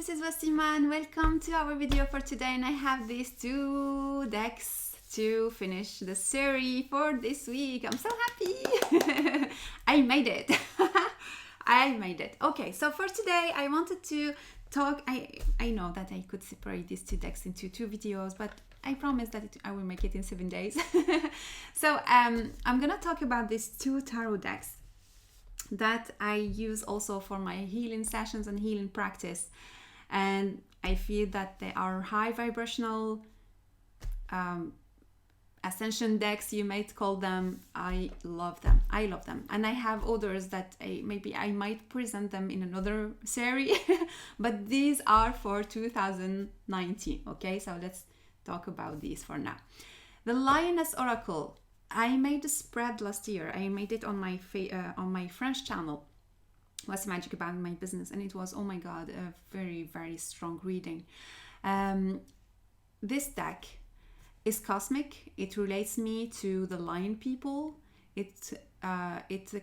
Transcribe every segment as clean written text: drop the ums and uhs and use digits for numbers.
this is Ouassima and welcome to our video for today, and I have these two decks to finish the series for this week. I'm so happy. I made it. I made it. Okay, so for today I wanted to talk. I know that I could separate these two decks into two videos, but I promise that I will make it in 7 days. So I'm gonna talk about these two tarot decks that I use also for my healing sessions and healing practice, and I feel that they are high vibrational Ascension decks, you might call them. I love them. And I have others that maybe I might present them in another series, but these are for 2019. Okay, so let's talk about these for now. The Lionness Oracle. I made a spread last year. I made it on my French channel. What's Magic About My Business, and it was, oh my god, a very, very strong reading. This deck is cosmic. It relates me to the lion people. It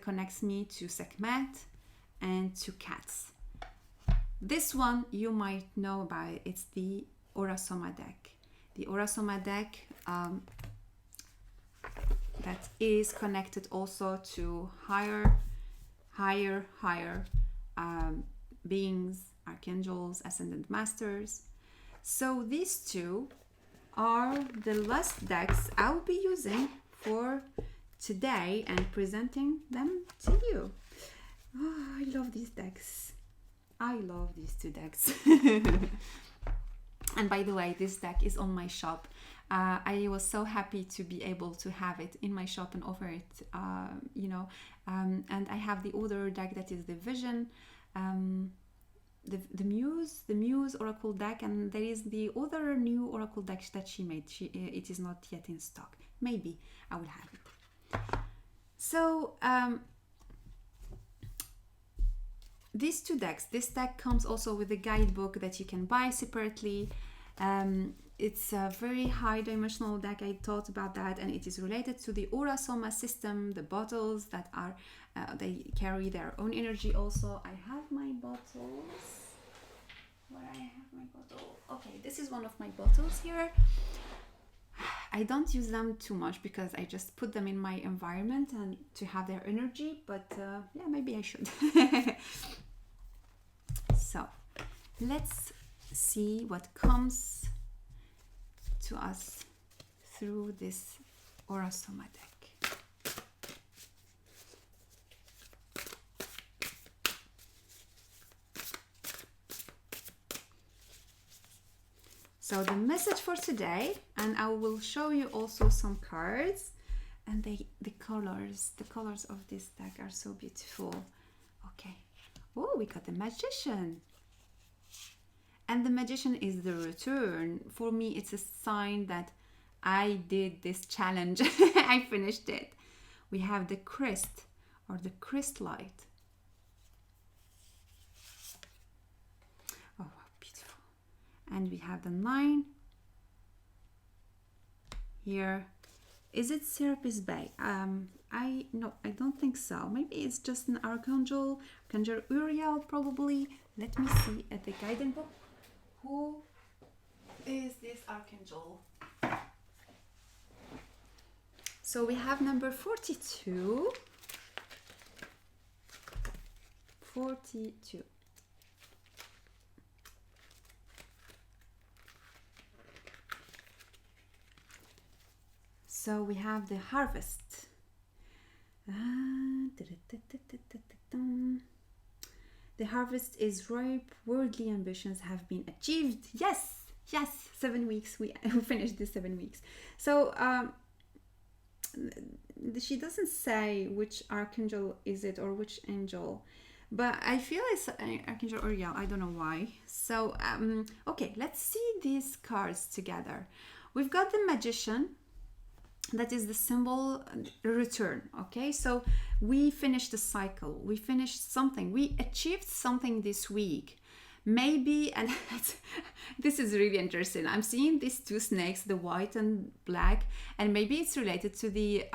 connects me to Sekhmet and to cats. This one you might know about it. It's the Soma deck. The Soma deck that is connected also to higher beings, archangels, ascendant masters. So these two are the last decks I'll be using for today and presenting them to you. Oh, I love these decks. I love these two decks. And by the way, this deck is on my shop. I was so happy to be able to have it in my shop and offer it, and I have the other deck that is the Vision, the Muse Oracle deck, and there is the other new Oracle deck that she made. It is not yet in stock. Maybe I will have it. So these two decks. This deck comes also with a guidebook that you can buy separately. It's a very high dimensional deck. I thought about that, and it is related to the Soma system, the bottles that are, they carry their own energy also. I have my bottles. Where I have my bottle? Okay, this is one of my bottles here. I don't use them too much because I just put them in my environment and to have their energy, but yeah, maybe I should. So let's see what comes to us through this Soma deck. So the message for today, and I will show you also some cards, and the colors of this deck are so beautiful. Okay. Oh, we got the Magician. And the Magician is the return. For me, it's a sign that I did this challenge. I finished it. We have the Christ or the Christ-light. Oh, wow, beautiful. And we have the 9. Here. Is it Serapis Bay? No, I don't think so. Maybe it's just an Archangel Uriel, probably. Let me see at the guidance book. Who is this Archangel? So we have number 42. 42. So we have the Harvest. The harvest is ripe, worldly ambitions have been achieved. Yes, 7 weeks. We finished the 7 weeks. So she doesn't say which archangel is it or which angel, but I feel it's Archangel Uriel. I don't know why. So okay, let's see these cards together. We've got the Magician. That is the symbol return. Okay, so we finished the cycle. We finished something. We achieved something this week. Maybe, and this is really interesting. I'm seeing these two snakes, the white and black, and maybe it's related to the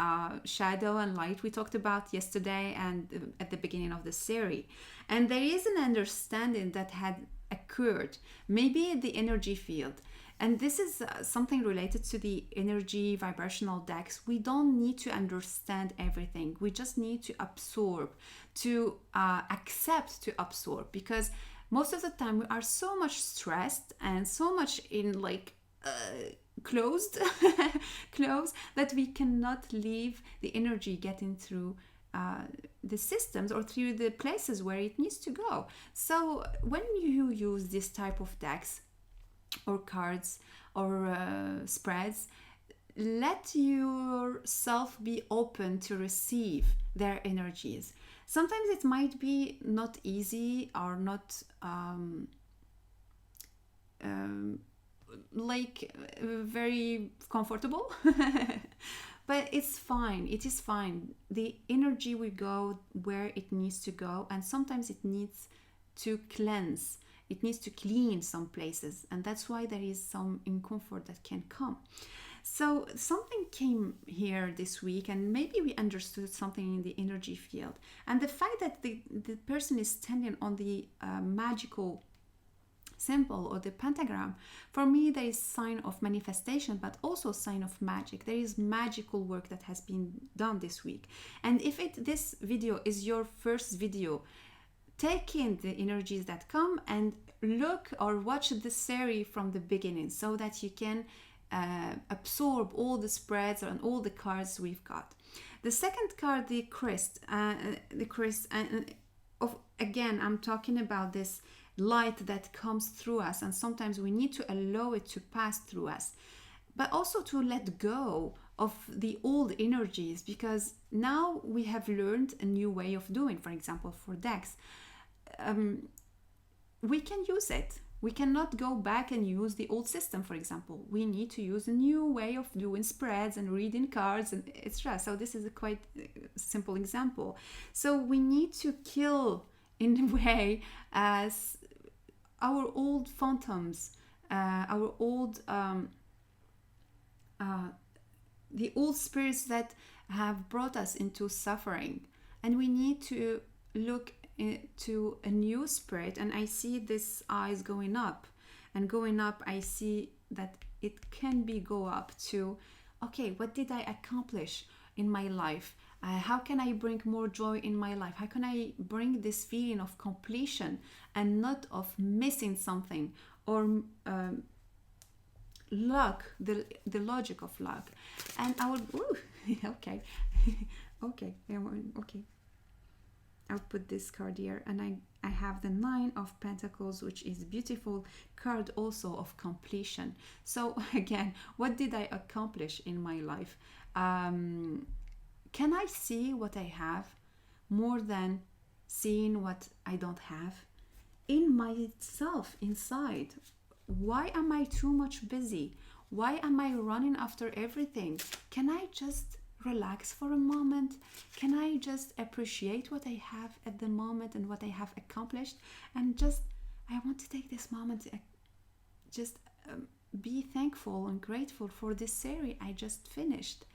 shadow and light we talked about yesterday and at the beginning of the series. And there is an understanding that had a occurred, maybe the energy field. And this is something related to the energy vibrational decks. We don't need to understand everything. We just need to absorb, to accept to absorb, because most of the time we are so much stressed and so much in like closed that we cannot leave the energy getting through the systems or through the places where it needs to go. So when you use this type of decks or cards or spreads, let yourself be open to receive their energies. Sometimes it might be not easy or not very comfortable but it's fine. It is fine. The energy will go where it needs to go, and sometimes it needs to cleanse. It needs to clean some places, and that's why there is some discomfort that can come. So something came here this week, and maybe we understood something in the energy field. And the fact that the person is standing on the magical symbol or the pentagram, for me there is sign of manifestation, but also sign of magic. There is magical work that has been done this week. And if this video is your first video, take in the energies that come and look or watch the series from the beginning, so that you can absorb all the spreads and all the cards we've got. The second card, the crest, again, I'm talking about this light that comes through us, and sometimes we need to allow it to pass through us, but also to let go of the old energies, because now we have learned a new way of doing. For example, for decks, we can use it. We cannot go back and use the old system, for example. We need to use a new way of doing spreads and reading cards and etc. So this is a quite simple example. So we need to kill, in a way, as our old phantoms, our old the old spirits that have brought us into suffering, and we need to look to a new spirit. And I see this eyes going up and going up. I see that it can be go up to, okay, what did I accomplish in my life? How can I bring more joy in my life? How can I bring this feeling of completion and not of missing something, or luck, the logic of luck. And I would okay okay. I'll put this card here, and I have the 9 of Pentacles, which is a beautiful card also of completion. So again, what did I accomplish in my life? Can I see what I have more than seeing what I don't have in myself, inside? Why am I too much busy? Why am I running after everything? Can I just relax for a moment? Can I just appreciate what I have at the moment and what I have accomplished? And I want to take this moment to just be thankful and grateful for this series I just finished.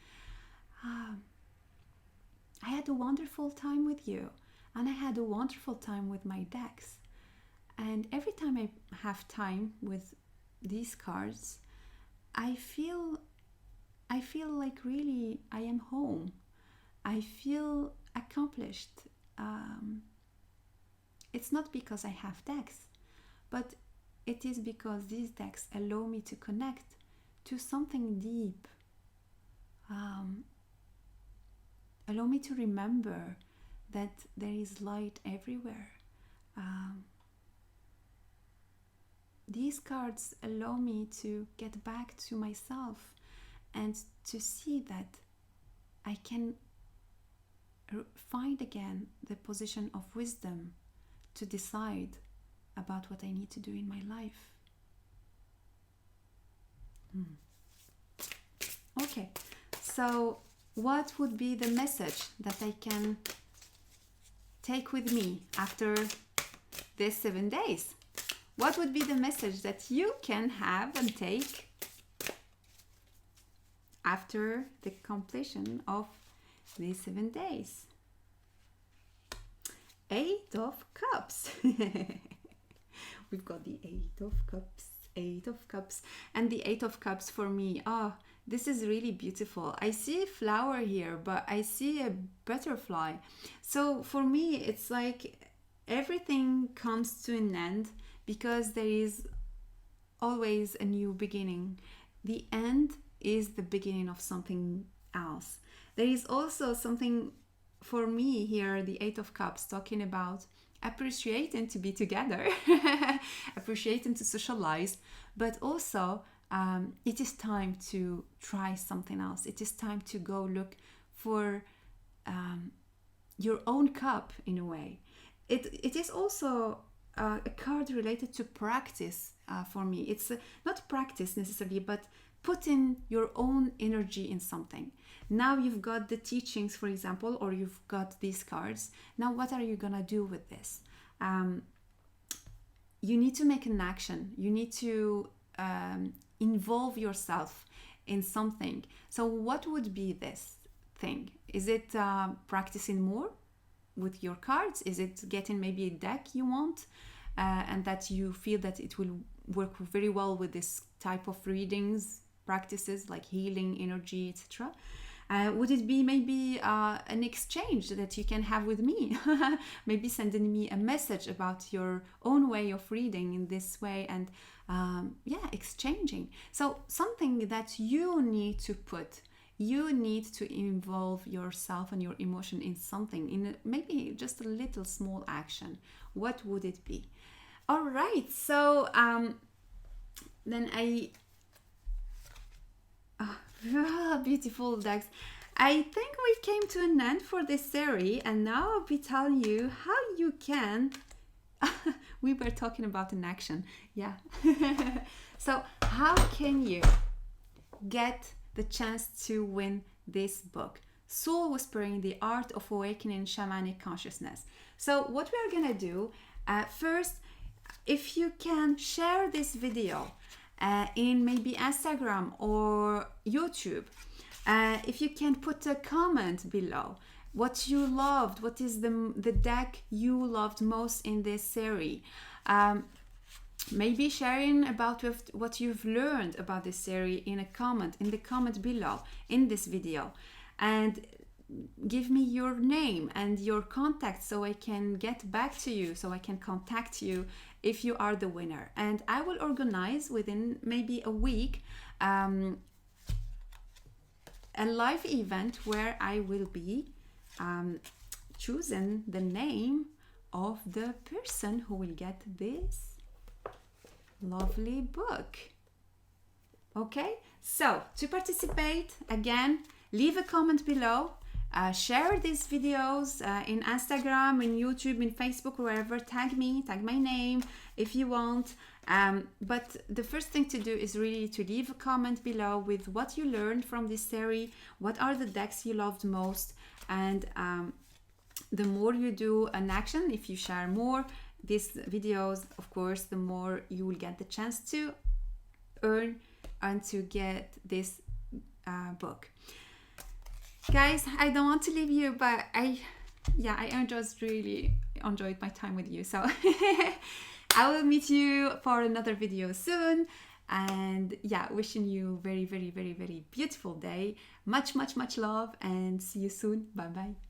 I had a wonderful time with you, and I had a wonderful time with my decks. And every time I have time with these cards, I feel like really I am home. I feel accomplished. It's not because I have decks, but it is because these decks allow me to connect to something deep. Allow me to remember that there is light everywhere. These cards allow me to get back to myself and to see that I can find again the position of wisdom to decide about what I need to do in my life. Okay, so what would be the message that I can take with me after these 7 days? What would be the message that you can have and take after the completion of these 7 days? 8 of Cups. we've got the Eight of Cups, Eight of Cups. And the Eight of Cups for me, this is really beautiful. I see a flower here, but I see a butterfly. So for me, it's like everything comes to an end because there is always a new beginning. The end is the beginning of something else. There is also something for me here, the Eight of Cups, talking about appreciating to be together, appreciating to socialize, but also it is time to try something else. It is time to go look for your own cup in a way. It is also a card related to practice for me. It's not practice necessarily, but putting your own energy in something. Now you've got the teachings, for example, or you've got these cards. Now what are you gonna do with this? You need to make an action. You need to involve yourself in something. So what would be this thing? Is it practicing more with your cards? Is it getting maybe a deck you want and that you feel that it will work very well with this type of readings, practices like healing, energy, etc.? Would it be maybe an exchange that you can have with me? Maybe sending me a message about your own way of reading in this way, and exchanging. So something that you need to put, you need to involve yourself and your emotion in something, in maybe just a little small action. What would it be? All right, so then beautiful decks. I think we came to an end for this series, and now I'll be telling you how you can we were talking about an action, yeah. So how can you get the chance to win this book, Soul Whispering: The Art of Awakening Shamanic Consciousness? So what we are gonna do, first, if you can share this video in maybe Instagram or YouTube, if you can put a comment below what you loved, what is the deck you loved most in this series, maybe sharing about what you've learned about this series in the comment below in this video, and give me your name and your contact so I can get back to you, so I can contact you if you are the winner. And I will organize within maybe a week a live event where I will be choosing the name of the person who will get this lovely book. Okay, so to participate, again, leave a comment below. Share these videos in Instagram, in YouTube, in Facebook, wherever. Tag me, tag my name if you want. But the first thing to do is really to leave a comment below with what you learned from this series, what are the decks you loved most, and the more you do an action, if you share more these videos, of course, the more you will get the chance to earn and to get this book. Guys, I don't want to leave you, but I just really enjoyed my time with you. So I will meet you for another video soon. And yeah, wishing you very, very, very, very beautiful day. Much, much, much love, and see you soon. Bye bye.